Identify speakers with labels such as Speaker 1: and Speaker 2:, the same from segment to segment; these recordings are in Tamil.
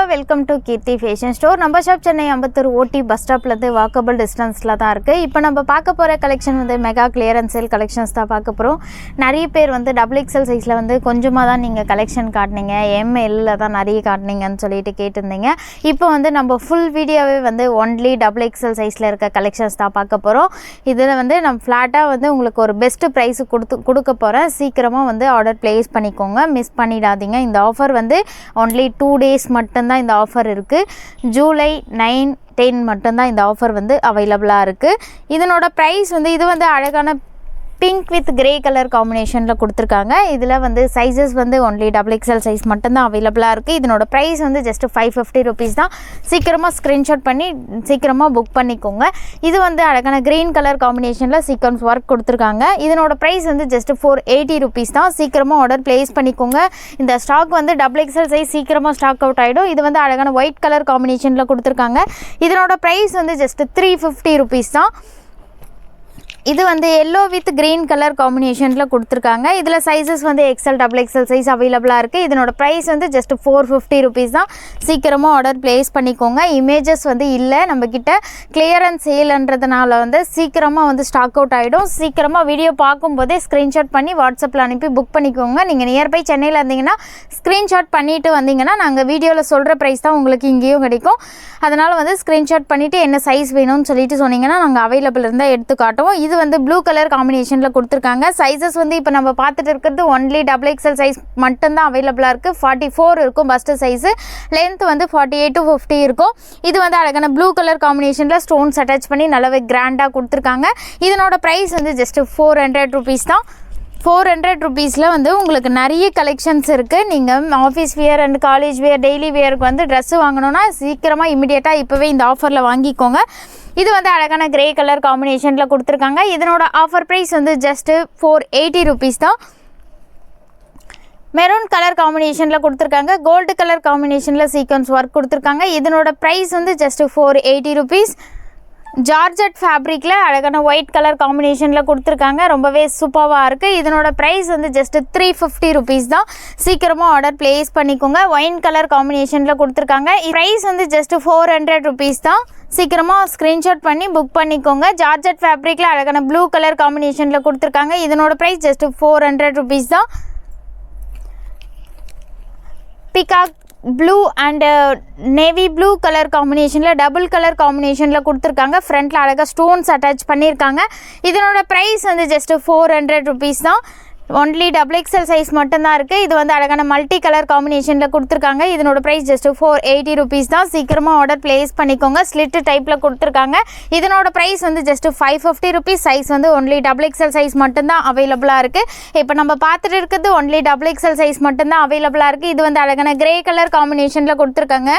Speaker 1: Hello welcome to Keerthi fashion store. நம்ம shop Chennai Ambattur OT bus ஸ்டாப்லேருந்து walkable டிஸ்டன்ஸில் தான் இருக்குது. இப்போ நம்ம பார்க்க போகிற கலெக்ஷன் வந்து மெகா கிளியரன்ஸ் சேல் கலெக்ஷன்ஸ் தான் பார்க்க போகிறோம். நிறைய பேர் வந்து XXL சைஸில் வந்து கொஞ்சமாக தான் நீங்கள் கலெக்ஷன் காட்டினீங்க, MLல தான் நிறைய காட்டினீங்கன்னு சொல்லிட்டு கேட்டிருந்தீங்க. இப்போ வந்து நம்ம ஃபுல் வீடியோவே வந்து ஒன்லி XXL சைஸில் இருக்க கலெக்ஷன்ஸ் தான் பார்க்க போகிறோம். இதில் வந்து நம்ம ஃப்ளாட்டாக வந்து உங்களுக்கு ஒரு பெஸ்ட்டு ப்ரைஸு கொடுக்க போகிறேன். சீக்கிரமாக வந்து ஆர்டர் ப்ளேஸ் பண்ணிக்கோங்க, மிஸ் பண்ணிடாதீங்க. இந்த ஆஃபர் வந்து ஒன்லி 2 days மட்டும்தான் இந்த ஆஃபர் இருக்குது. ஜூலை 9, 10 மட்டும்தான் இந்த ஆஃபர் வந்து அவைலபிளாக இருக்குது. இதனோட ப்ரைஸ் வந்து இது வந்து அழகான பிங்க் வித் கிரே கலர் காம்பினேஷனில் கொடுத்துருக்காங்க. இதில் வந்து சைஸஸ் வந்து ஒன்லி XXL சைஸ் மட்டும்தான் அவைலபிளாக இருக்குது. இதனோட ப்ரைஸ் வந்து ஜஸ்ட் 550 rupees தான். சீக்கிரமாக ஸ்க்ரீன்ஷாட் பண்ணி சீக்கிரமாக புக் பண்ணிக்கோங்க. இது வந்து அழகான க்ரீன் கலர் காம்பினேஷனில் சீக்வன்ஸ் ஒர்க் கொடுத்துருக்காங்க. இதனோட ப்ரைஸ் வந்து ஜஸ்ட் 480 rupees தான். சீக்கிரமாக ஆர்டர் ப்ளேஸ் பண்ணிக்கோங்க. இந்த ஸ்டாக் வந்து XXL சைஸ் சீக்கிரமாக ஸ்டாக் அவுட் ஆகிடும். இது வந்து அழகான ஒயிட் கலர் காம்பினேஷனில் கொடுத்துருக்காங்க. இதனோட ப்ரைஸ் வந்து ஜஸ்ட் 350 rupees தான். இது வந்து எல்லோ வித் க்ரீன் கலர் காம்பினேஷனில் கொடுத்துருக்காங்க. இதில் சைஸஸ் வந்து XXL சைஸ் அவைலபிளாக இருக்குது. இதனோட ப்ரைஸ் வந்து ஜஸ்ட் 450 rupees தான். சீக்கிரமாக ஆர்டர் ப்ளேஸ் பண்ணிக்கோங்க. இமேஜஸ் வந்து இல்லை நம்மக்கிட்ட, கிளியரன்ஸ் சேல்ன்றதுனால வந்து சீக்கிரமாக வந்து ஸ்டாக் அவுட் ஆகிடும். சீக்கிரமாக வீடியோ பார்க்கும்போதே ஸ்க்ரீன்ஷாட் பண்ணி வாட்ஸ்அப்பில் அனுப்பி புக் பண்ணிக்கோங்க. நீங்கள் நியர்பை சென்னையில் இருந்தீங்கன்னா ஸ்க்ரீன்ஷாட் பண்ணிவிட்டு வந்தீங்கன்னா நாங்கள் வீடியோவில் சொல்கிற ப்ரைஸ் தான் உங்களுக்கு இங்கேயும் கிடைக்கும். அதனால் வந்து ஸ்க்ரீன்ஷாட் பண்ணிவிட்டு என்ன சைஸ் வேணும்னு சொல்லிட்டு சொன்னீங்கன்னா நாங்கள் அவைலபிள் இருந்தால் எடுத்து காட்டுவோம். இது வந்து ப்ளூ கலர் காம்பினேஷனில் கொடுத்துருக்காங்க. சைஸஸ் வந்து இப்போ நம்ம பார்த்துட்டு இருக்கிறது ஒன்லி XXL சைஸ் மட்டும்தான் அவைலபிளாக இருக்குது. 44 இருக்கும் பஸ்ட்டு சைஸு. லென்த் வந்து 48 to 50 இருக்கும். இது வந்து அழகான ப்ளூ கலர் காம்பினேஷனில் ஸ்டோன்ஸ் அட்டாச் பண்ணி நல்லாவே கிராண்டாக கொடுத்துருக்காங்க. இதனோட ப்ரைஸ் வந்து ஜஸ்ட் 400 rupees தான். 400 rupeesல வந்து உங்களுக்கு நிறைய கலெக்ஷன்ஸ் இருக்குது. நீங்கள் office wear and college wear, daily வியருக்கு வந்து ட்ரெஸ்ஸு வாங்கணுன்னா சீக்கிரமாக இமிடியேட்டாக இப்போவே இந்த ஆஃபரில் வாங்கிக்கோங்க. இது வந்து அழகான கிரே கலர் காம்பினேஷனில் கொடுத்துருக்காங்க. இதனோட ஆஃபர் ப்ரைஸ் வந்து ஜஸ்ட்டு 480 rupees தான். மெரூன் கலர் காம்பினேஷனில் கொடுத்துருக்காங்க. கோல்டு கலர் காம்பினேஷனில் சீக்வன்ஸ் ஒர்க் கொடுத்துருக்காங்க. இதனோட ப்ரைஸ் வந்து ஜஸ்ட்டு 480 rupees. ஜார்ஜட் ஃபேப்ரிக்கில் அழகான ஒயிட் கலர் காம்பினேஷனில் கொடுத்துருக்காங்க. ரொம்பவே சூப்பராக இருக்குது. இதனோட ப்ரைஸ் வந்து ஜஸ்ட்டு 350 rupees தான். சீக்கிரமாக ஆர்டர் ப்ளேஸ் பண்ணிக்கோங்க. ஒயின் கலர் காம்பினேஷனில் கொடுத்துருக்காங்க. ப்ரைஸ் வந்து ஜஸ்ட்டு 400 rupees தான். சீக்கிரமாக ஸ்க்ரீன்ஷாட் பண்ணி புக் பண்ணிக்கோங்க. ஜார்ஜட் ஃபேப்ரிக்கில் அழகான ப்ளூ கலர் காம்பினேஷனில் கொடுத்துருக்காங்க. இதனோட ப்ரைஸ் ஜஸ்ட்டு 400 rupees தான். Peacock blue and navy blue colour காம்பினேஷனில் டபுள் கலர் காம்பினேஷனில் கொடுத்துருக்காங்க. ஃப்ரண்ட்டில் அழகாக ஸ்டோன்ஸ் அட்டாச் பண்ணியிருக்காங்க. இதனோட ப்ரைஸ் வந்து ஜஸ்ட்டு 400 rupees தான். ஒன்லி XXL சைஸ் மட்டும்தான் இருக்குது. இது வந்து அழகான மல்டி கலர் காம்பினேஷனில் கொடுத்துருக்காங்க. இதனோட ப்ரைஸ் ஜஸ்ட்டு 480 rupees தான். சீக்கிரமாக ஆர்டர் ப்ளேஸ் பண்ணிக்கோங்க. ஸ்லிட்டு டைப்பில் கொடுத்துருக்காங்க. இதனோட ப்ரைஸ் வந்து ஜஸ்ட்டு 550 rupees. சைஸ் வந்து ஒன்லி XXL சைஸ் மட்டும்தான் அவைலபிளாக இருக்குது. இப்போ நம்ம பார்த்துட்டு இருக்கிறது ஒன்லி XXL சைஸ் மட்டும்தான் அவைலபிளாக இருக்குது. இது வந்து அழகான கிரே கலர் காம்பினேஷனில் கொடுத்துருக்காங்க.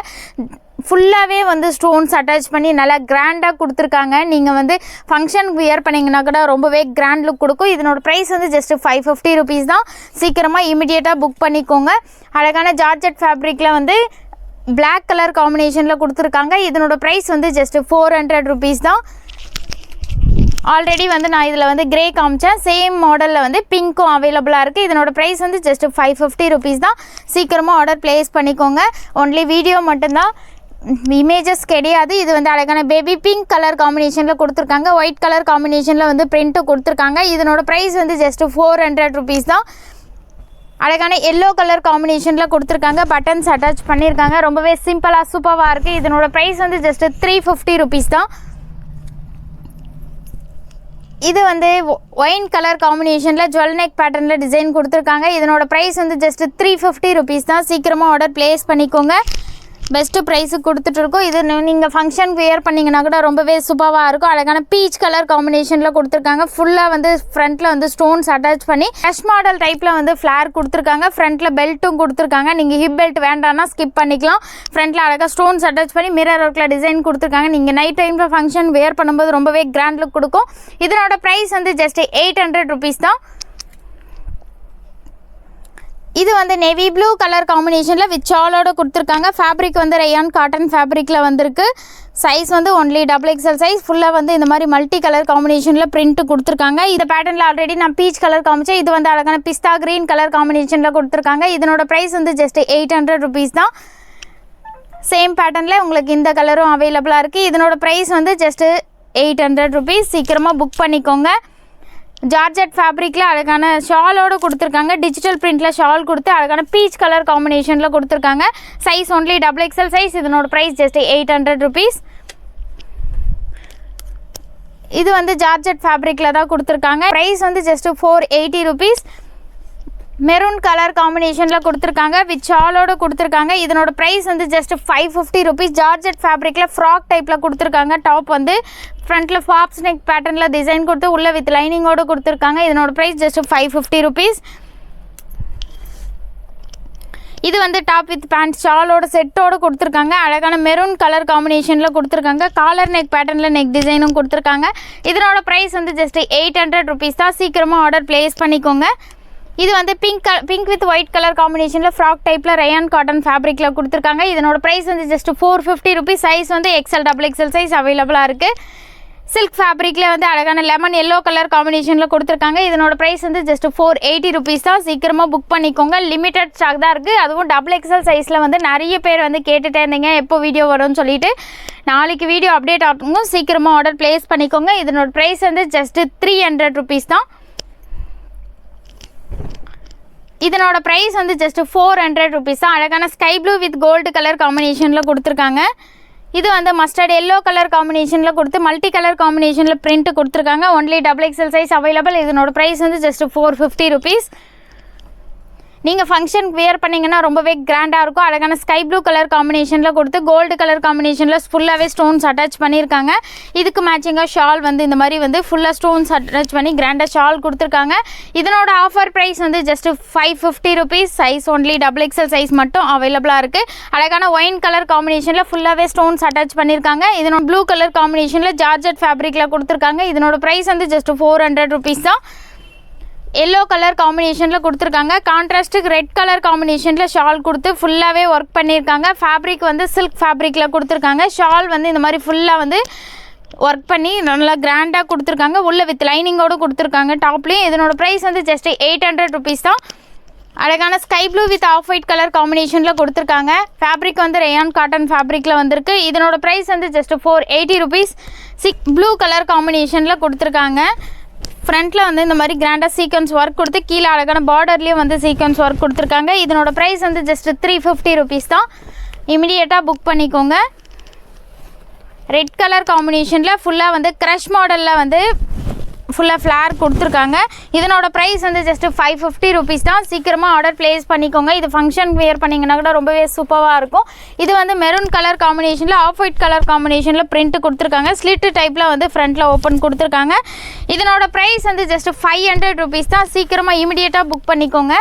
Speaker 1: ஃபுல்லாகவே வந்து ஸ்டோன்ஸ் அட்டாச் பண்ணி நல்லா கிராண்டாக கொடுத்துருக்காங்க. நீங்கள் வந்து ஃபங்க்ஷனுக்கு வியர் பண்ணிங்கன்னா கூட ரொம்பவே கிராண்ட் லுக் கொடுக்கும். இதனோட ப்ரைஸ் வந்து ஜஸ்ட்டு 550 rupees தான். சீக்கிரமாக இமிடியேட்டாக புக் பண்ணிக்கோங்க. அழகான ஜார்ஜட் ஃபேப்ரிக்கில் வந்து பிளாக் கலர் காம்பினேஷனில் கொடுத்துருக்காங்க. இதனோட ப்ரைஸ் வந்து ஜஸ்ட்டு 400 rupees தான். ஆல்ரெடி வந்து நான் இதில் வந்து கிரே காமிச்சேன். சேம் மாடலில் வந்து பிங்க்கும் அவைலபிளாக இருக்குது. இதனோட ப்ரைஸ் வந்து ஜஸ்ட்டு 550 rupees தான். சீக்கிரமாக ஆர்டர் ப்ளேஸ் பண்ணிக்கோங்க. ஒன்லி வீடியோ மட்டும்தான், இமேஜஸ் கிடையாது. இது வந்து அழகான பேபி பிங்க் கலர் காம்பினேஷனில் கொடுத்துருக்காங்க. ஒயிட் கலர் காம்பினேஷனில் வந்து பிரிண்ட்டு கொடுத்துருக்காங்க. இதனோட ப்ரைஸ் வந்து ஜஸ்ட்டு 400 rupees தான். அழகான எல்லோ கலர் காம்பினேஷனில் கொடுத்துருக்காங்க. பட்டன்ஸ் அட்டாச் பண்ணியிருக்காங்க. ரொம்பவே சிம்பிளாக சூப்பராக இருக்குது. இதனோட ப்ரைஸ் வந்து ஜஸ்ட்டு 350 rupees தான். இது வந்து ஒயின் கலர் காம்பினேஷனில் ஜுவல் நெக் பேட்டர்னில் டிசைன் கொடுத்துருக்காங்க. இதனோட ப்ரைஸ் வந்து ஜஸ்ட்டு 350 rupees தான். சீக்கிரமாக ஆர்டர் ப்ளேஸ் பண்ணிக்கோங்க. பெஸ்ட்டு ப்ரைஸுக்கு கொடுத்துட்ருக்கோம். இது நீங்கள் ஃபங்க்ஷனுக்கு வியர் பண்ணிங்கன்னா கூட ரொம்பவே சூப்பராக இருக்கும். அழகான பீச் கலர் காம்பினேஷனில் கொடுத்துருக்காங்க. ஃபுல்லாக வந்து ஃப்ரண்ட்டில் வந்து ஸ்டோன்ஸ் அட்டாச் பண்ணி டஷ் மாடல் டைப்பில் வந்து ஃப்ளார் கொடுத்துருக்காங்க. ஃப்ரண்ட்டில் பெல்ட்டும் கொடுத்துருக்காங்க. நீங்கள் ஹிப் பெல்ட் வேண்டாம்னா ஸ்கிப் பண்ணிக்கலாம். ஃப்ரண்ட்டில் அழகாக ஸ்டோன்ஸ் அட்டாச் பண்ணி மிரர் ஒர்க்கில் டிசைன் கொடுத்துருக்காங்க. நீங்கள் நைட் டைமில் ஃபங்க்ஷன் வியர் பண்ணும்போது ரொம்பவே கிராண்ட் லுக் கொடுக்கும். இதனோட ப்ரைஸ் வந்து ஜஸ்ட் 800 rupees தான். இது வந்து நேவி ப்ளூ கலர் காம்பினேஷனில் வித் ஷாலோட கொடுத்துருக்காங்க. ஃபேப்ரிக் வந்து ரயான் காட்டன் ஃபேப்ரிக்கில் வந்திருக்கு. சைஸ் வந்து ஒன்லி XXL சைஸ். ஃபுல்லாக வந்து இந்த மாதிரி மல்டி கலர் காம்பினேஷனில் பிரிண்ட் கொடுத்துருக்காங்க. இந்த பேட்டர்னில் ஆல்ரெடி நான் பீச் கலர் காமிச்சேன். இது வந்து அழகான பிஸ்தா க்ரீன் கலர் காம்பினேஷனில் கொடுத்துருக்காங்க. இதனோட ப்ரைஸ் வந்து ஜஸ்ட் 800 rupees தான். சேம் பேட்டர்னில் உங்களுக்கு இந்த கலரும் அவைலபிளாக இருக்குது. இதனோட ப்ரைஸ் வந்து ஜஸ்ட்டு 800 ருபீஸ். சீக்கிரமாக புக் பண்ணிக்கோங்க. ஜார்ஜெட் ஃபேப்ரிக்கில் அழகான ஷாலோடு கொடுத்துருக்காங்க. டிஜிட்டல் பிரிண்டில் ஷால் கொடுத்து அழகான பீச் கலர் காம்பினேஷனில் கொடுத்துருக்காங்க. Size only XXL size. இதனோட ப்ரைஸ் ஜஸ்ட் 800 ருபீஸ். இது வந்து ஜார்ஜெட் ஃபேப்ரிக்கில் தான் கொடுத்துருக்காங்க. ப்ரைஸ் வந்து ஜஸ்ட் 480 ருபீஸ். மெரூன் கலர் காம்பினேஷனில் கொடுத்துருக்காங்க. வித் ஷாலோடு கொடுத்துருக்காங்க. இதனோட ப்ரைஸ் வந்து ஜஸ்ட் 550 ருபீஸ். ஜார்ஜெட் ஃபேப்ரிக்கில் ஃப்ராக் டைப்பில் கொடுத்துருக்காங்க. டாப் வந்து ஃப்ரண்ட்டில் ஃபாப்ஸ் நெக் பேட்டர்னில் டிசைன் கொடுத்து உள்ளே வித் லைனிங்கோடு கொடுத்துருக்காங்க. இதனோட ப்ரைஸ் ஜஸ்ட் 550 ருபீஸ். இது வந்து டாப் வித் பேண்ட் ஷாலோட செட்டோடு கொடுத்துருக்காங்க. அழகான மெரூன் கலர் காம்பினேஷனில் கொடுத்துருக்காங்க. காலர் நெக் பேட்டர்னில் நெக் டிசைனும் கொடுத்துருக்காங்க. இதனோட ப்ரைஸ் வந்து ஜஸ்ட் 800 ருபீஸ் தான். சீக்கிரமாக ஆர்டர் ப்ளேஸ் பண்ணிக்கோங்க. இது வந்து பிங்க் வித் ஒயிட் கலர் காம்பினேஷனில் ஃப்ராக் டைப்பில் ரயான் காட்டன் ஃபேப்ரிக்கில் கொடுத்துருக்காங்க. இதனோட ப்ரைஸ் வந்து ஜஸ்ட் 450 ருபீஸ். சைஸ் வந்து XXL சைஸ் அவைலபிளாக இருக்குது. சில்க் ஃபேப்ரிக்கில் வந்து அழகான லெமன் எல்லோ கலர் காம்பினேஷனில் கொடுத்துருக்காங்க. இதனோட ப்ரைஸ் வந்து ஜஸ்ட் 480 ருபீஸ் தான். சீக்கிரமாக புக் பண்ணிக்கோங்க. லிமிட்டட் ஸ்டாக் தான் இருக்குது. அதுவும் XXL சைஸில் வந்து நிறைய பேர் வந்து கேட்டுகிட்டே இருந்தீங்க எப்போ வீடியோ வரும்னு சொல்லிட்டு. நாளைக்கு வீடியோ அப்டேட் ஆகும். சீக்கிரமாக ஆர்டர் ப்ளேஸ் பண்ணிக்கோங்க. இதனோட ப்ரைஸ் வந்து ஜஸ்ட் 300 ருபீஸ் தான். இதனோட ப்ரைஸ் வந்து ஜஸ்ட் 400 ருபீஸ் தான். அழகான sky blue with gold colour காம்பினேஷனில் கொடுத்துருக்காங்க. இது வந்து மஸ்டர்ட் எல்லோ கலர் காம்பினேஷனில் கொடுத்து மல்டி கலர் காம்பினேஷனில் பிரிண்ட் கொடுத்துருக்காங்க. Only XXL size available. இதனோட ப்ரைஸ் வந்து ஜஸ்ட் 450 ருபீஸ். நீங்கள் ஃபங்க்ஷனுக்கு வியர் பண்ணிங்கன்னா ரொம்பவே கிராண்டாக இருக்கும். அழகான ஸ்கை ப்ளூ கலர் காம்பினேஷனில் கொடுத்து கோல்டு கலர் காம்பினேஷனில் ஃபுல்லாகவே ஸ்டோன்ஸ் அட்டாச் பண்ணியிருக்காங்க. இதுக்கு மேட்சிங்காக ஷால் வந்து இந்த மாதிரி வந்து ஃபுல்லாக ஸ்டோன்ஸ் அட்டாச் பண்ணி கிராண்டாக ஷால் கொடுத்துருக்காங்க. இதனோட ஆஃபர் ப்ரைஸ் வந்து just 550 rupees. Size only XXL size மட்டும் அவைலபிளாக இருக்குது. அழகான ஒயின் கலர் காம்பினேஷனில் ஃபுல்லாகவே ஸ்டோன்ஸ் அட்டாச் பண்ணியிருக்காங்க. இதனோட ப்ளூ கலர் காம்பினேஷனில் ஜார்ஜெட் ஃபேப்ரிக்கில் கொடுத்துருக்காங்க. இதனோட ப்ரைஸ் வந்து ஜஸ்ட் 400 ருபீஸ் தான். எல்லோ கலர் காம்பினேஷனில் கொடுத்துருக்காங்க. கான்ட்ராஸ்ட்டுக்கு ரெட் கலர் காம்பினேஷனில் ஷால் கொடுத்து ஃபுல்லாகவே ஒர்க் பண்ணியிருக்காங்க. ஃபேப்ரிக் வந்து சில்க் ஃபேப்ரிக்கில் கொடுத்துருக்காங்க. ஷால் வந்து இந்த மாதிரி ஃபுல்லாக வந்து ஒர்க் பண்ணி நல்லா கிராண்டாக கொடுத்துருக்காங்க. உள்ள வித் லைனிங்கோடு கொடுத்துருக்காங்க டாப்லேயும். இதனோட ப்ரைஸ் வந்து ஜஸ்ட் 800 ருபீஸ் தான். அழகான sky blue with off white colour காம்பினேஷனில் கொடுத்துருக்காங்க. ஃபேப்ரிக் வந்து ரயான் காட்டன் ஃபேப்ரிக்கில் வந்திருக்கு. இதனோட ப்ரைஸ் வந்து ஜஸ்ட் 480 ருபீஸ். ப்ளூ கலர் காம்பினேஷனில் கொடுத்துருக்காங்க. ஃப்ரண்ட்டில் வந்து இந்த மாதிரி கிராண்டாக சீக்வன்ஸ் ஒர்க் கொடுத்து கீழே அழகான பார்டர்லேயும் வந்து சீக்வன்ஸ் ஒர்க் கொடுத்துருக்காங்க. இதனோட ப்ரைஸ் வந்து ஜஸ்ட் 350 ருபீஸ் தான். இமிடியேட்டாக புக் பண்ணிக்கோங்க. ரெட் கலர் காம்பினேஷனில் ஃபுல்லாக வந்து க்ரஷ் மாடலில் வந்து ஃபுல்லாக ஃப்ளார் கொடுத்துருக்காங்க. இதனோட ப்ரைஸ் வந்து ஜஸ்ட் 550 ருபீஸ் தான். சீக்கிரமாக ஆர்டர் ப்ளேஸ் பண்ணிக்கோங்க. இது ஃபங்க்ஷன் வியர் பண்ணிங்கன்னா கூட ரொம்பவே சூப்பராக இருக்கும். இது வந்து மெரூன் கலர் காம்பினேஷனில் ஆஃப் ஒயிட் கலர் காம்பினேஷனில் பிரிண்ட் கொடுத்துருக்காங்க. ஸ்லிட் டைப்பில் வந்து ஃப்ரண்ட்டில் ஓப்பன் கொடுத்துருக்காங்க. இதனோட ப்ரைஸ் வந்து ஜஸ்ட் 500 ருபீஸ் தான். சீக்கிரமாக இமிடியேட்டாக புக் பண்ணிக்கோங்க.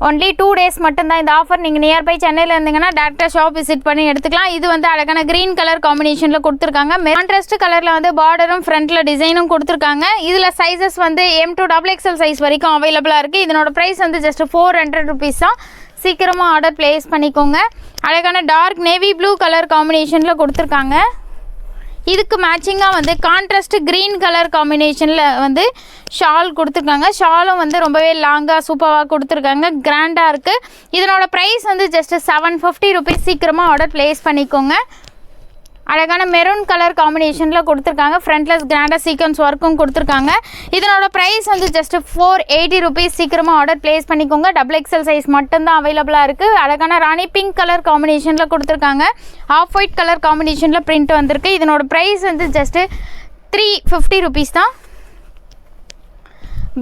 Speaker 1: ஒன்லி 2 டேஸ் மட்டும்தான் இந்த ஆஃபர். நீங்கள் நியர்பை சென்னையில் இருந்தீங்கன்னா டேரெக்டாக ஷாப் விசிட் பண்ணி எடுத்துக்கலாம். இது வந்து அழகான க்ரீன் கலர் காம்பினேஷனில் கொடுத்துருக்காங்க. கான்ட்ராஸ்ட் கலரில் வந்து பார்டரும் ஃப்ரண்ட்டில் டிசைனும் கொடுத்துருக்காங்க. இதில் சைஸஸ் வந்து M to XXL சைஸ் வரைக்கும் அவைலபிளாக இருக்குது. இதனோட ப்ரைஸ் வந்து ஜஸ்ட் 400 ருபீஸ் தான். சீக்கிரமாக ஆர்டர் ப்ளேஸ் பண்ணிக்கோங்க. அழகான டார்க் நேவி ப்ளூ கலர் காம்பினேஷனில் கொடுத்துருக்காங்க. இதுக்கு மேட்சிங்காக வந்து கான்ட்ராஸ்ட் க்ரீன் கலர் காம்பினேஷனில் வந்து ஷால் கொடுத்துருக்காங்க. ஷாலும் வந்து ரொம்பவே லாங்காக சூப்பராக கொடுத்துருக்காங்க. கிராண்டாக இருக்குது. இதனோட ப்ரைஸ் வந்து ஜஸ்ட் 750 ருபீஸ். சீக்கிரமாக ஆர்டர் ப்ளேஸ் பண்ணிக்கோங்க. அழகான மெரூன் கலர் காம்பினேஷனில் கொடுத்துருக்காங்க. ஃப்ரண்ட்டில் கிராண்டாக சீக்வன்ஸ் ஒர்க்கும் கொடுத்துருக்காங்க. இதனோட ப்ரைஸ் வந்து ஜஸ்ட் 480 ருபீஸ். சீக்கிரமாக ஆர்டர் ப்ளேஸ் பண்ணிக்கோங்க. XXL சைஸ் மட்டும்தான் அவைலபிளாக இருக்குது. அழகான ராணி பிங்க் கலர் காம்பினேஷனில் கொடுத்துருக்காங்க. ஆஃப் ஒயிட் கலர் காம்பினேஷனில் பிரிண்ட் வந்திருக்கு. இதனோட ப்ரைஸ் வந்து ஜஸ்ட்டு 350 ருபீஸ் தான்.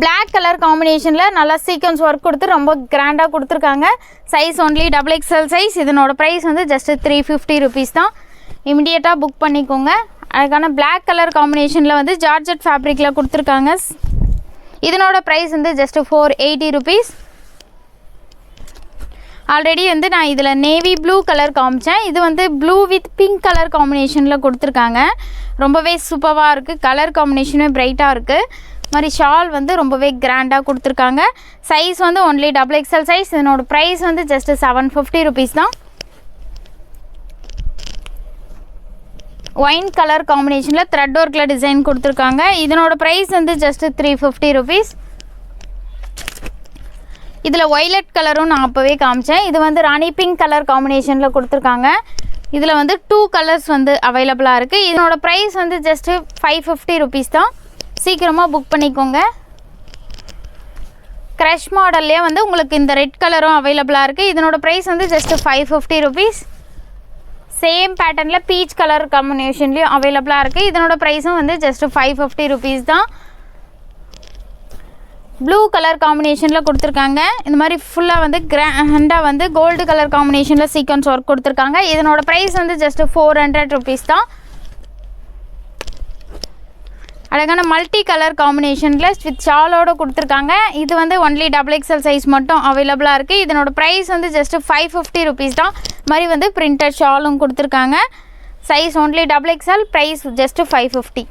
Speaker 1: பிளாக் கலர் காம்பினேஷனில் நல்லா சீக்வன்ஸ் ஒர்க் கொடுத்து ரொம்ப கிராண்டாக கொடுத்துருக்காங்க. Size only XXL size. இதனோட ப்ரைஸ் வந்து ஜஸ்ட் 350 ருபீஸ் தான். இமிடியேட்டாக புக் பண்ணிக்கோங்க. அழகான பிளாக் கலர் காம்பினேஷனில் வந்து ஜார்ஜெட் ஃபேப்ரிக்கில் கொடுத்துருக்காங்க. இதனோட ப்ரைஸ் வந்து ஜஸ்ட் 480 ருபீஸ். ஆல்ரெடி வந்து நான் இதில் நேவி ப்ளூ கலர் காமிச்சேன். இது வந்து ப்ளூ வித் பிங்க் கலர் காம்பினேஷனில் கொடுத்துருக்காங்க. ரொம்பவே சூப்பராக இருக்குது. கலர் காம்பினேஷனே பிரைட்டாக இருக்குது. மாதிரி ஷால் வந்து ரொம்பவே கிராண்டாக கொடுத்துருக்காங்க. சைஸ் வந்து ஒன்லி XXL சைஸ். இதனோட ப்ரைஸ் வந்து ஜஸ்ட் 750 ருபீஸ் தான். ஒயின் கலர் காம்பினேஷனில் த்ரெட் ஒர்க்கில் டிசைன் கொடுத்துருக்காங்க. இதனோட ப்ரைஸ் வந்து ஜஸ்ட் 350 ருபீஸ். இதில் ஒய்லட் கலரும் நான் அப்போவே காமிச்சேன். இது வந்து ராணி பிங்க் கலர் காம்பினேஷனில் கொடுத்துருக்காங்க. இதில் வந்து 2 கலர்ஸ் வந்து அவைலபிளாக இருக்குது. இதனோட ப்ரைஸ் வந்து ஜஸ்ட்டு 550 ருபீஸ் தான். சீக்கிரமாக புக் பண்ணிக்கோங்க. க்ரஷ் மாடல்லே வந்து உங்களுக்கு இந்த ரெட் கலரும் அவைலபிளாக இருக்குது. இதனோட ப்ரைஸ் வந்து ஜஸ்ட்டு 550 ருபீஸ். சேம் பேட்டர்னில் பீச் கலர் காம்பினேஷன்லேயும் அவைலபிளாக இருக்குது. இதனோட ப்ரைஸும் வந்து ஜஸ்ட்டு 550 ருபீஸ் தான். ப்ளூ கலர் காம்பினேஷனில் கொடுத்துருக்காங்க. இந்த மாதிரி ஃபுல்லாக வந்து கிராண்டாக வந்து கோல்டு கலர் காம்பினேஷனில் சீக்வன்ஸ் ஒர்க் கொடுத்துருக்காங்க. இதனோட ப்ரைஸ் வந்து ஜஸ்ட்டு 400 ருபீஸ் தான். அழகான மல்டி கலர் காம்பினேஷனில் வித் ஷாலோடு கொடுத்துருக்காங்க. இது வந்து ஒன்லி XXL சைஸ் மட்டும் அவைலபிளாக இருக்குது. இதனோட ப்ரைஸ் வந்து ஜஸ்ட்டு 550 ருபீஸ் தான். மாதிரி வந்து பிரிண்டட் ஷாலும் கொடுத்துருக்காங்க. Size only XXL, price just 550.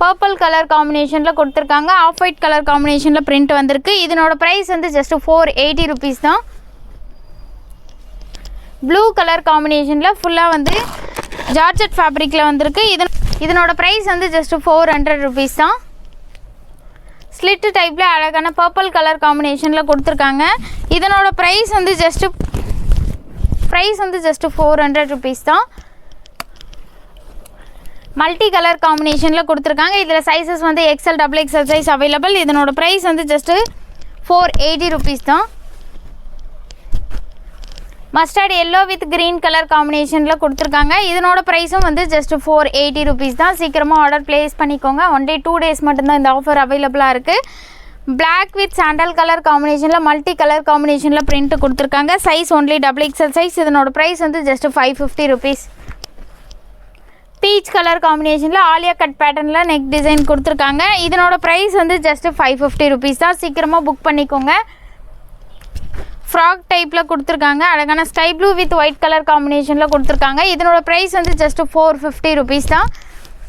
Speaker 1: Purple colour காம்பினேஷனில் கொடுத்துருக்காங்க. ஆஃப் ஒயிட் கலர் காம்பினேஷனில் பிரிண்ட் வந்திருக்கு. இதனோட ப்ரைஸ் வந்து ஜஸ்ட்டு 480 ருபீஸ் தான். ப்ளூ கலர் காம்பினேஷனில் ஃபுல்லாக வந்து ஜார்ஜெட் ஃபேப்ரிக்கில் வந்திருக்கு. இதனோட ப்ரைஸ் வந்து ஜஸ்ட்டு 400 ருபீஸ் தான். ஸ்லிட்டு டைப்பில் அழகான பர்பிள் கலர் காம்பினேஷனில் கொடுத்துருக்காங்க. இதனோட ப்ரைஸ் வந்து ஜஸ்ட்டு 400 ருபீஸ் தான். மல்டி கலர் காம்பினேஷனில் கொடுத்துருக்காங்க. இதில் சைஸஸ் வந்து XL, XXL சைஸ் அவைலபிள். இதனோட ப்ரைஸ் வந்து ஜஸ்ட்டு 480 ருபீஸ் தான். Mustard yellow with green colour காம்பினேஷனில் கொடுத்துருக்காங்க. இதனோட ப்ரைஸும் வந்து ஜஸ்ட்டு 480 ருபீஸ் தான். சீக்கிரமாக ஆர்டர் ப்ளேஸ் பண்ணிக்கோங்க. ஒன்லி 2 டேஸ் மட்டும்தான் இந்த ஆஃபர் அவைலபிளாக இருக்குது. பிளாக் வித் சாண்டல் கலர் காம்பினேஷனில் மல்டி கலர் காம்பினேஷனில் பிரிண்ட் கொடுத்துருக்காங்க. Size only XXL size. இதனோட ப்ரைஸ் வந்து ஜஸ்ட்டு 550 ருபீஸ். பீச் கலர் காம்பினேஷனில் ஆலியா கட் பேட்டர்னில் நெக் டிசைன் கொடுத்துருக்காங்க. இதனோட ப்ரைஸ் வந்து ஜஸ்ட்டு 550 ருபீஸ் தான். சீக்கிரமாக புக் பண்ணிக்கோங்க. ஃப்ராக் டைப்பில் கொடுத்துருக்காங்க. அழகான sky blue with white colour காம்பினேஷனில் கொடுத்துருக்காங்க. இதனோட ப்ரைஸ் வந்து ஜஸ்ட்டு 450 ருபீஸ் தான்.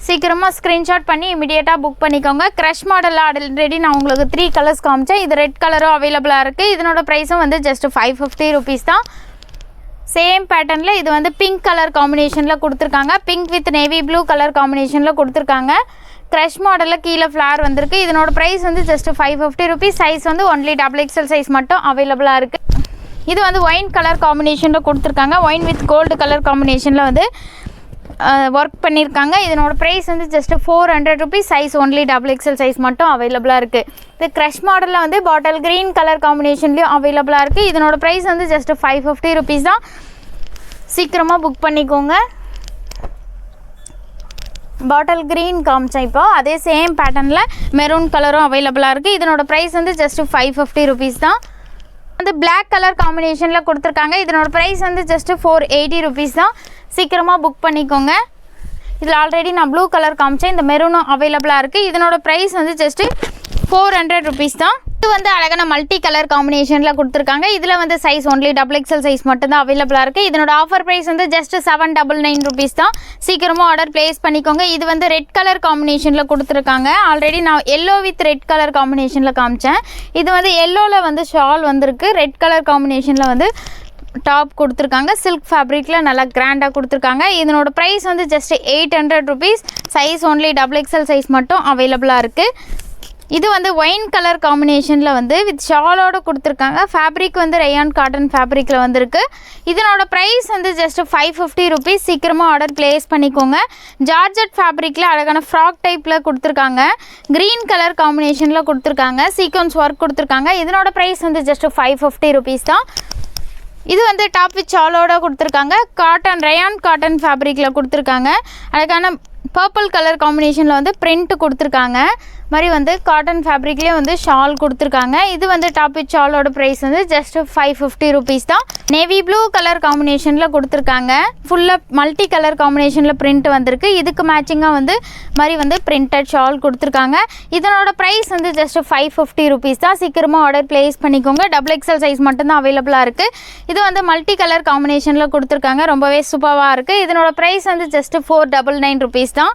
Speaker 1: சீக்கிரமாக ஸ்க்ரீன்ஷாட் பண்ணி இமீடியட்டாக புக் பண்ணிக்கோங்க. க்ரஷ் மாடலில் ஆல்ரெடி நான் உங்களுக்கு 3 கலர்ஸ் காமிச்சேன். இது ரெட் கலரும் அவைலபிளாக இருக்குது. இதனோட ப்ரைஸும் வந்து ஜஸ்ட்டு 550 ருபீஸ் தான். சேம் பேட்டர்னில் இது வந்து பிங்க் கலர் காம்பினேஷனில் கொடுத்துருக்காங்க. Pink with navy blue colour காம்பினேஷனில் கொடுத்துருக்காங்க. க்ரஷ் மாடலில் கீழே ஃப்ளார் வந்திருக்கு. இதனோட ப்ரைஸ் வந்து ஜஸ்ட்டு 550 ருபீஸ். சைஸ் வந்து ஒன்லி XXL சைஸ் மட்டும் அவைலபிளாக இருக்குது. இது வந்து ஒயின் கலர் காம்பினேஷனில் கொடுத்துருக்காங்க. ஒயின் வித் கோல்டு கலர் காம்பினேஷனில் வந்து ஒர்க் பண்ணியிருக்காங்க. இதனோட ப்ரைஸ் வந்து just 400 rupees. Size only XXL size மட்டும் அவைலபிளாக இருக்குது. இது க்ரஷ் மாடலில் வந்து பாட்டில் க்ரீன் கலர் காம்பினேஷன்லேயும் அவைலபிளாக இருக்குது. இதனோட ப்ரைஸ் வந்து ஜஸ்ட்டு 550 ருபீஸ் தான். சீக்கிரமாக புக் பண்ணிக்கோங்க. பாட்டில் க்ரீன் காமிச்சேன். இப்போ அதே சேம் பேட்டர்னில் மெரூன் கலரும் அவைலபிளாக இருக்குது. இதனோட ப்ரைஸ் வந்து ஜஸ்ட்டு 550 ருபீஸ் தான். வந்து பிளாக் கலர் காம்பினேஷனில் கொடுத்துருக்காங்க. இதனோட ப்ரைஸ் வந்து ஜஸ்ட்டு 480 ருபீஸ் தான். சீக்கிரமாக புக் பண்ணிக்கோங்க. இதில் ஆல்ரெடி நான் ப்ளூ கலர் காமிச்சேன். இந்த மெரூனும் அவைலபிளாக இருக்குது. இதனோட ப்ரைஸ் வந்து ஜஸ்ட்டு 400 ருபீஸ் தான். இது வந்து அழகான மல்டி கலர் காம்பினேஷனில் கொடுத்துருக்காங்க. இதில் வந்து சைஸ் ஒன்லி XXL சைஸ் மட்டும்தான் அவைலபிளாக இருக்குது. இதனோட ஆஃபர் ப்ரைஸ் வந்து ஜஸ்ட் 799 ருபீஸ் தான். சீக்கிரமாக ஆர்டர் ப்ளேஸ் பண்ணிக்கோங்க. இது வந்து ரெட் கலர் காம்பினேஷனில் கொடுத்துருக்காங்க. ஆல்ரெடி நான் எல்லோ வித் ரெட் கலர் காம்பினேஷனில் காமிச்சேன். இது வந்து எல்லோவில் வந்து ஷால் வந்திருக்கு. ரெட் கலர் காம்பினேஷனில் வந்து டாப் கொடுத்துருக்காங்க. சில்க் ஃபேப்ரிக்கில் நல்லா கிராண்டாக கொடுத்துருக்காங்க. இதனோட ப்ரைஸ் வந்து just 800 rupees. Size only XXL size மட்டும் அவைலபிளாக இருக்குது. இது வந்து ஒயின் கலர் காம்பினேஷனில் வந்து வித் ஷாலோடு கொடுத்துருக்காங்க. ஃபேப்ரிக் வந்து ரயான் காட்டன் ஃபேப்ரிக்கில் வந்திருக்கு. இதனோட ப்ரைஸ் வந்து ஜஸ்ட்டு 550 ருபீஸ். சீக்கிரமாக ஆர்டர் ப்ளேஸ் பண்ணிக்கோங்க. ஜார்ஜெட் ஃபேப்ரிக்கில் அழகான ஃப்ராக் டைப்பில் கொடுத்துருக்காங்க. க்ரீன் கலர் காம்பினேஷனில் கொடுத்துருக்காங்க. சீக்வன்ஸ் ஒர்க் கொடுத்துருக்காங்க. இதனோட ப்ரைஸ் வந்து ஜஸ்ட்டு 550 ருபீஸ் தான். இது வந்து டாப் வித் ஷாலோட கொடுத்துருக்காங்க. காட்டன் ரயான் காட்டன் ஃபேப்ரிக்கில் கொடுத்துருக்காங்க. அழகான பர்பிள் கலர் காம்பினேஷனில் வந்து பிரிண்ட் கொடுத்துருக்காங்க. மாதிரி வந்து காட்டன் ஃபேப்ரிக்லேயே வந்து ஷால் கொடுத்துருக்காங்க. இது வந்து டாப் வித் ஷாலோட ப்ரைஸ் வந்து ஜஸ்ட் 550 ருபீஸ் தான். நேவி ப்ளூ கலர் காம்பினேஷனில் கொடுத்துருக்காங்க. ஃபுல்லாக மல்டி கலர் காம்பினேஷனில் பிரிண்ட் வந்திருக்கு. இதுக்கு மேட்சிங்காக வந்து மாதிரி வந்து பிரிண்டட் ஷால் கொடுத்துருக்காங்க. இதனோட ப்ரைஸ் வந்து ஜஸ்ட் 550 ருபீஸ் தான். சீக்கிரமாக ஆர்டர் ப்ளேஸ் பண்ணிக்கோங்க. XXL சைஸ் மட்டும்தான் அவைலபிளாக இருக்குது. இது வந்து மல்டி கலர் காம்பினேஷனில் கொடுத்துருக்காங்க. ரொம்பவே சூப்பராக இருக்குது. இதனோட ப்ரைஸ் வந்து ஜஸ்ட் 499 ருபீஸ் தான்.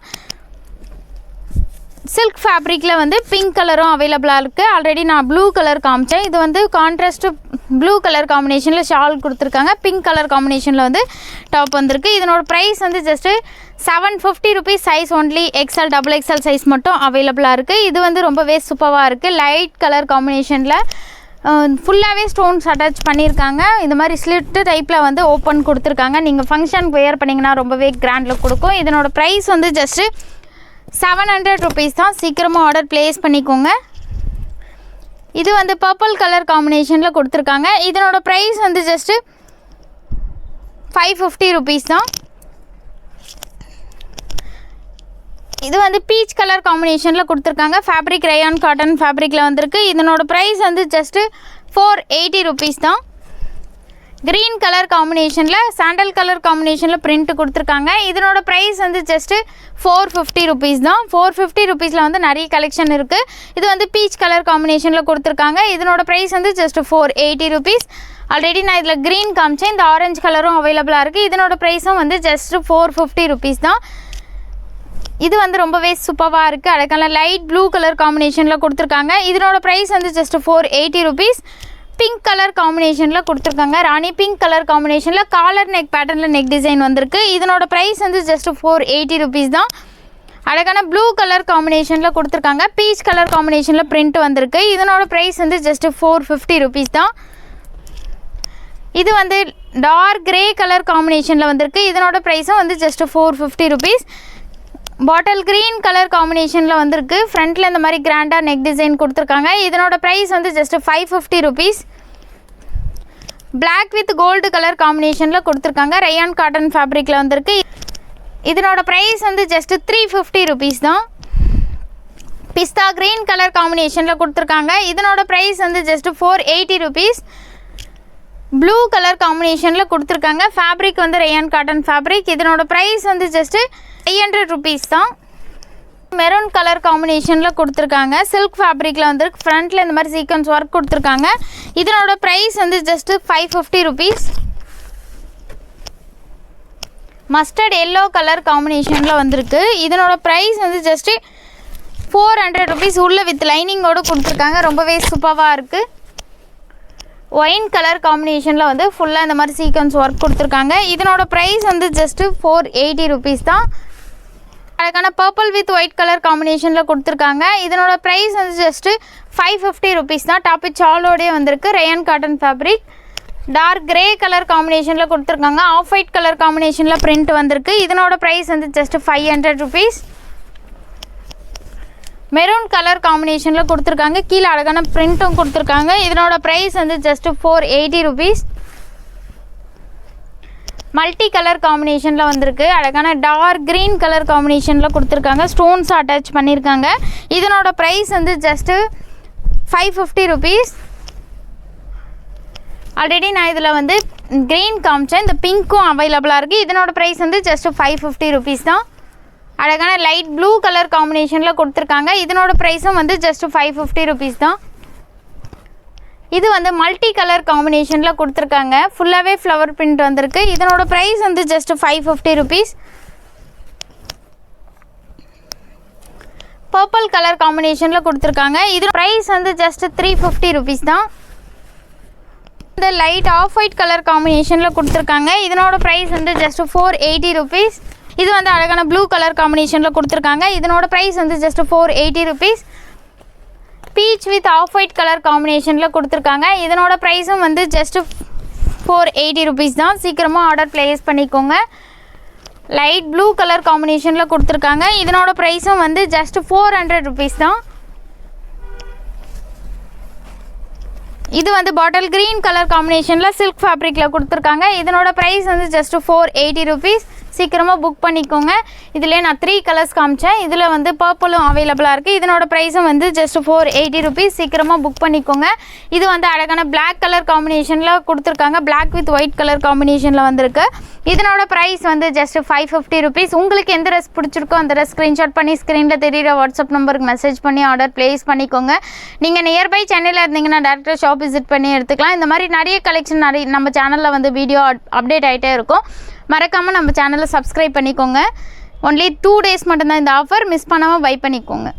Speaker 1: சில்க் ஃபேப்ரிக்கில் வந்து பிங்க் கலரும் அவைலபிளாக இருக்குது. ஆல்ரெடி நான் ப்ளூ கலர் காமிச்சேன். இது வந்து கான்ட்ராஸ்ட்டு ப்ளூ கலர் காம்பினேஷனில் ஷால் கொடுத்துருக்காங்க. பிங்க் கலர் காம்பினேஷனில் வந்து டாப் வந்திருக்கு. இதனோட ப்ரைஸ் வந்து just 750 rupees. Size only XL, XXL size மட்டும் அவைலபிளாக இருக்குது. இது வந்து ரொம்பவே சூப்பராக இருக்குது. லைட் கலர் காம்பினேஷனில் ஃபுல்லாகவே ஸ்டோன்ஸ் அட்டாச் பண்ணியிருக்காங்க. இந்த மாதிரி ஸ்லிட்டு டைப்பில் வந்து ஓப்பன் கொடுத்துருக்காங்க. நீங்கள் ஃபங்க்ஷனுக்கு வேர் பண்ணிங்கன்னா ரொம்பவே கிராண்ட் லுக் கொடுக்கும். இதனோட ப்ரைஸ் வந்து ஜஸ்ட்டு 700 rupees தான். சீக்கிரமாக ஆர்டர் ப்ளேஸ் பண்ணிக்கோங்க. இது வந்து பர்பிள் கலர் காம்பினேஷனில் கொடுத்துருக்காங்க. இதனோட ப்ரைஸ் வந்து ஜஸ்ட்டு 550 rupees தான். இது வந்து பீச் கலர் காம்பினேஷனில் கொடுத்துருக்காங்க. ஃபேப்ரிக் ரயான் காட்டன் ஃபேப்ரிக்கில் வந்திருக்கு. இதனோட ப்ரைஸ் வந்து ஜஸ்ட்டு 480 rupees தான். க்ரீன் கலர் காம்பினேஷனில் சாண்டல் கலர் காம்பினேஷனில் பிரிண்ட் கொடுத்துருக்காங்க. இதனோட ப்ரைஸ் வந்து ஜஸ்ட்டு 450 rupees தான். 450 rupeesல வந்து நிறைய கலெக்ஷன் இருக்குது. இது வந்து பீச் கலர் காம்பினேஷனில் கொடுத்துருக்காங்க. இதனோட ப்ரைஸ் வந்து ஜஸ்ட்டு 480 rupees. ஆல்ரெடி நான் இதில் க்ரீன் காமிச்சேன். இந்த ஆரஞ்சு கலரும் அவைலபிளாக இருக்குது. இதனோட ப்ரைஸும் வந்து ஜஸ்ட்டு 450 rupees தான். இது வந்து ரொம்பவே சூப்பராக இருக்குது. அதுக்கான லைட் ப்ளூ கலர் காம்பினேஷனில் கொடுத்துருக்காங்க. இதனோட ப்ரைஸ் வந்து ஜஸ்ட்டு 480 rupees. பிங்க் கலர் காம்பினேஷனில் கொடுத்துருக்காங்க. ராணி பிங்க் கலர் காம்பினேஷனில் காலர் நெக் பேட்டர்னில் நெக் டிசைன் வந்திருக்கு. இதனோட ப்ரைஸ் வந்து ஜஸ்ட்டு 480 rupees தான். அழகான ப்ளூ கலர் காம்பினேஷனில் கொடுத்துருக்காங்க. பீச் கலர் காம்பினேஷனில் பிரிண்ட் வந்திருக்கு. இதனோட ப்ரைஸ் வந்து ஜஸ்ட்டு 450 rupees தான். இது வந்து டார்க் கிரே கலர் காம்பினேஷனில் வந்திருக்கு. இதனோட ப்ரைஸும் வந்து just 450 rupees. Bottle green colour காம்பினேஷனில் வந்திருக்கு. ஃப்ரண்ட்டில் இந்த மாதிரி கிராண்டாக நெக் டிசைன் கொடுத்துருக்காங்க. இதனோட ப்ரைஸ் வந்து just 550 rupees. Black with gold colour காம்பினேஷனில் கொடுத்துருக்காங்க. ரயான் காட்டன் ஃபேப்ரிக்கில் வந்திருக்கு. இதனோட ப்ரைஸ் வந்து ஜஸ்ட்டு 350 rupees தான். பிஸ்தா க்ரீன் கலர் காம்பினேஷனில் கொடுத்துருக்காங்க. இதனோட ப்ரைஸ் வந்து ஜஸ்ட்டு 480 rupees. ப்ளூ கலர் காம்பினேஷனில் கொடுத்துருக்காங்க. ஃபேப்ரிக் வந்து ரயான் காட்டன் ஃபேப்ரிக். இதனோட ப்ரைஸ் வந்து ஜஸ்ட்டு 500 rupees தான். மெரூன் கலர் காம்பினேஷனில் கொடுத்துருக்காங்க. சில்க் ஃபேப்ரிக்கில் வந்துருக்கு. ஃப்ரண்ட்டில் இந்த மாதிரி சீக்வன்ஸ் ஒர்க் கொடுத்துருக்காங்க. இதனோட ப்ரைஸ் வந்து just 550 rupees. Mustard yellow colour காம்பினேஷனில் வந்திருக்கு. இதனோட ப்ரைஸ் வந்து ஜஸ்ட்டு 400 rupees. உள்ள வித் லைனிங்கோடு கொடுத்துருக்காங்க. ரொம்பவே சூப்பராக இருக்குது. ஒயின் கலர் காம்பினேஷனில் வந்து ஃபுல்லாக இந்த மாதிரி சீக்வன்ஸ் ஒர்க் கொடுத்துருக்காங்க. இதனோட ப்ரைஸ் வந்து ஜஸ்ட்டு 480 rupees தான். அதுக்கான பர்பிள் வித் ஒயிட் கலர் காம்பினேஷனில் கொடுத்துருக்காங்க. இதனோட ப்ரைஸ் வந்து ஜஸ்ட்டு 550 rupees தான். டாப் சாலோடே வந்திருக்கு. Rayon cotton fabric. Dark grey colour காம்பினேஷனில் கொடுத்துருக்காங்க. ஆஃப் ஒயிட் கலர் காம்பினேஷனில் பிரிண்ட் வந்திருக்கு. இதனோட ப்ரைஸ் வந்து ஜஸ்ட்டு 500 rupees. மெரூன் கலர் காம்பினேஷனில் கொடுத்துருக்காங்க. கீழே அழகான பிரிண்ட்டும் கொடுத்துருக்காங்க. இதனோட ப்ரைஸ் வந்து ஜஸ்ட்டு 480 rupees. மல்டி கலர் காம்பினேஷனில் வந்திருக்கு. அழகான டார்க் க்ரீன் கலர் காம்பினேஷனில் கொடுத்துருக்காங்க. ஸ்டோன்ஸ் அட்டாச் பண்ணியிருக்காங்க. இதனோட ப்ரைஸ் வந்து ஜஸ்ட்டு 550 rupees. ஆல்ரெடி நான் இதில் வந்து க்ரீன் காமிச்சேன். இந்த பிங்க்கும் அவைலபிளாக இருக்குது. இதனோட ப்ரைஸ் வந்து ஜஸ்ட்டு 550 rupees தான். அழகான லைட் ப்ளூ கலர் காம்பினேஷனில் கொடுத்துருக்காங்க. இதனோட ப்ரைஸும் வந்து ஜஸ்ட்டு 550 rupees தான். இது வந்து மல்டி கலர் காம்பினேஷனில் கொடுத்துருக்காங்க. ஃபுல்லாகவே ஃப்ளவர் பிரிண்ட் வந்திருக்கு. இதனோட ப்ரைஸ் வந்து ஜஸ்ட்டு 550 rupees. பர்பிள் கலர் காம்பினேஷனில் கொடுத்துருக்காங்க. இது ப்ரைஸ் வந்து ஜஸ்ட்டு 350 rupees தான். இந்த லைட் ஆஃப் ஒயிட் கலர் காம்பினேஷனில் கொடுத்துருக்காங்க. இதனோட ப்ரைஸ் வந்து ஜஸ்ட்டு 480 rupees. இது வந்து அழகான ப்ளூ கலர் காம்பினேஷனில் கொடுத்துருக்காங்க. இதனோட ப்ரைஸ் வந்து just 480 rupees. Peach with off white colour காம்பினேஷனில் கொடுத்துருக்காங்க. இதனோட ப்ரைஸும் வந்து ஜஸ்ட்டு 480 rupees தான். சீக்கிரமாக ஆர்டர் ப்ளேஸ் பண்ணிக்கோங்க. லைட் ப்ளூ கலர் காம்பினேஷனில் கொடுத்துருக்காங்க. இதனோட ப்ரைஸும் வந்து ஜஸ்ட்டு 400 rupees தான். இது வந்து பாட்டில் க்ரீன் கலர் காம்பினேஷனில் சில்க் ஃபேப்ரிக்கில் கொடுத்துருக்காங்க. இதனோட ப்ரைஸ் வந்து ஜஸ்ட்டு 480 rupees. சீக்கிரமாக புக் பண்ணிக்கோங்க. இதிலே நான் 3 கலர்ஸ் காமிச்சேன். இதில் வந்து பர்பிளும் அவைலபிளாக இருக்குது. இதனோட ப்ரைஸும் வந்து ஜஸ்ட்டு 480 rupees. சீக்கிரமாக புக் பண்ணிக்கோங்க. இது வந்து அழகான பிளாக் கலர் காம்பினேஷனில் கொடுத்துருக்காங்க. பிளாக் வித் ஒயிட் கலர் காம்பினேஷனில் வந்திருக்கு. இதனோட ப்ரைஸ் வந்து ஜஸ்ட்டு 550 rupees. உங்களுக்கு எந்த ட்ரெஸ் பிடிச்சிருக்கோ அந்த ட்ரெஸ் ஸ்க்ரீன்ஷாட் பண்ணி ஸ்க்ரீனில் தெரியிற வாட்ஸ்அப் நம்பருக்கு மெசேஜ் பண்ணி ஆர்டர் ப்ளேஸ் பண்ணிக்கோங்க. நீங்கள் நியர்பை சென்னையில் இருந்தீங்கன்னா டேரெக்டாக ஷாப் விசிட் பண்ணி எடுத்துக்கலாம். இந்த மாதிரி நிறைய கலெக்ஷன் நம்ம சேனலில் வந்து வீடியோ அப்டேட் ஆகிட்டே இருக்கும். மறக்காமல் நம்ம சேனலை சப்ஸ்கிரைப் பண்ணிக்கோங்க. ஒன்லி 2 days மட்டும்தான் இந்த ஆஃபர். மிஸ் பண்ணாமல் பை பண்ணிக்கோங்க.